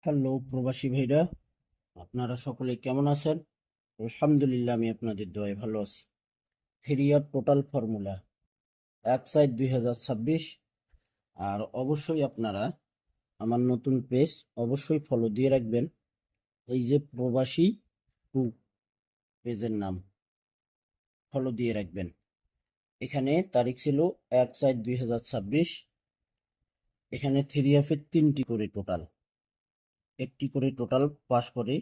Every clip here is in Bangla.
হ্যালো প্রবাসী ভাইরা, আপনারা সকলে কেমন আছেন? আলহামদুলিল্লাহ, আমি আপনাদের দোয়ায় ভালো আছি। 3 ইয়ার টোটাল ফর্মুলা 1/7/2026। আর অবশ্যই আপনারা আমার নতুন পেজ অবশ্যই ফলো দিয়ে রাখবেন। এই যে প্রবাসী 2 পেজের নাম ফলো দিয়ে রাখবেন। এখানে তারিখ ছিল 1/7/2026। এখানে 3F-এর 3টি করে টোটাল, একটি করে টোটাল পাস করে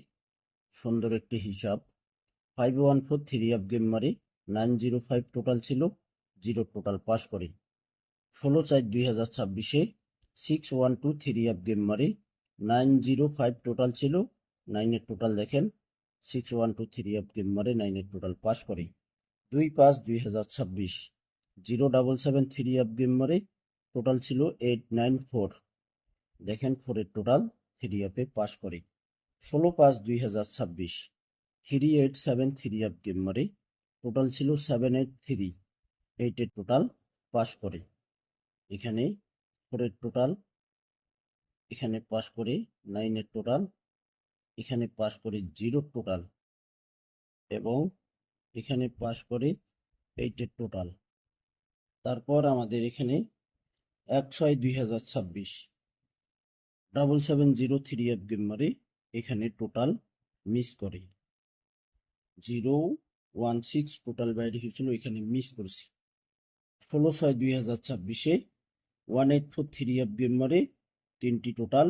সুন্দর একটি হিসাব। 514 3F গেম মারি 905 টোটাল ছিল, 0 টোটাল পাস করে। 16/4/2026-এ 612 3F গেম মারি 905 টোটাল ছিল, 9-এর টোটাল দেখেন 612 3F গেম মারি 9-এর টোটাল পাস করে। 2/5/2026 077 3F গেম মারি টোটাল ছিল 894, দেখেন 4-এর টোটাল 3F-এ পাস করে। 16/5/2026 387 3F গেম মারি টোটাল ছিল 783, 8-এর টোটাল পাস করে। এখানে 4-এর টোটাল, এখানে পাস করে 9-এর টোটাল, এখানে পাস করে 0 টোটাল, এবং এখানে পাস করে 8-এর টোটাল। তারপর আমাদের এখানে 1/6/2026 770 3F গেম মারি এখানে টোটাল মিস করে। 016 টোটাল বাইরে হয়েছিল, এখানে মিস করেছি। 16/6/2026-এ 184 3F গেম মারে 3টি টোটাল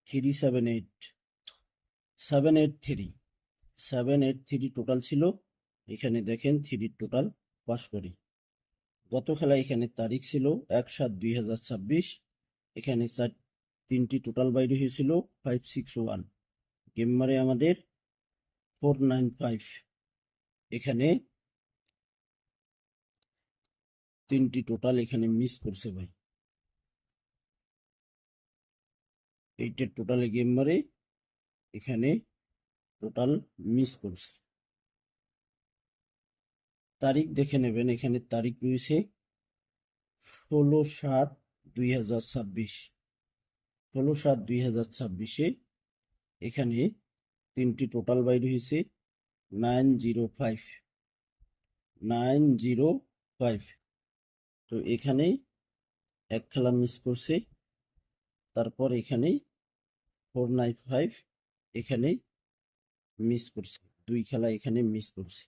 783 টোটাল ছিল, এখানে দেখেন 3 টোটাল পাস করি। গত খেলা এখানে তারিখ ছিল 1/7/2026, এখানে 3টি টোটাল বাইরে হয়েছিল 561, গেম মারে আমাদের 495, এখানে 3টি টোটাল এখানে মিস করছে ভাই। 8-এর টোটালে গেম মারে এখানে টোটাল মিস করছে। তারিখ দেখে নেবেন, এখানে তারিখ রয়েছে 16/7/2026। 16/7/2026-এ এখানে 3টি টোটাল বাইর হয়েছে 905। তো এখানে এক খেলা মিস করছে, তারপর এখানে 495 এখানে মিস করছে, 2 খেলা এখানে মিস করছে।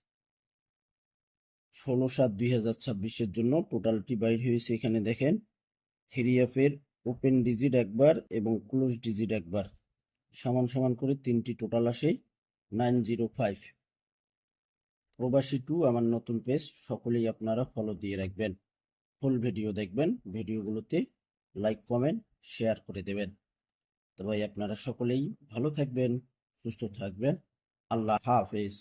16/7/2026-এর জন্য টোটালটি বাইর হয়েছে, এখানে দেখেন 3F-এর ওপেন ডিজিট একবার এবং ক্লোজ ডিজিট একবার সমান সমান করে 3টি টোটাল আসে 905। প্রবাসী 2 আমার নতুন পেজ, সকলেই আপনারা ফলো দিয়ে রাখবেন। ফুল ভিডিও দেখবেন, ভিডিওগুলোতে লাইক কমেন্ট শেয়ার করে দেবেন। তো ভাই আপনারা সকলেই ভালো থাকবেন, সুস্থ থাকবেন। আল্লাহ হাফেজ।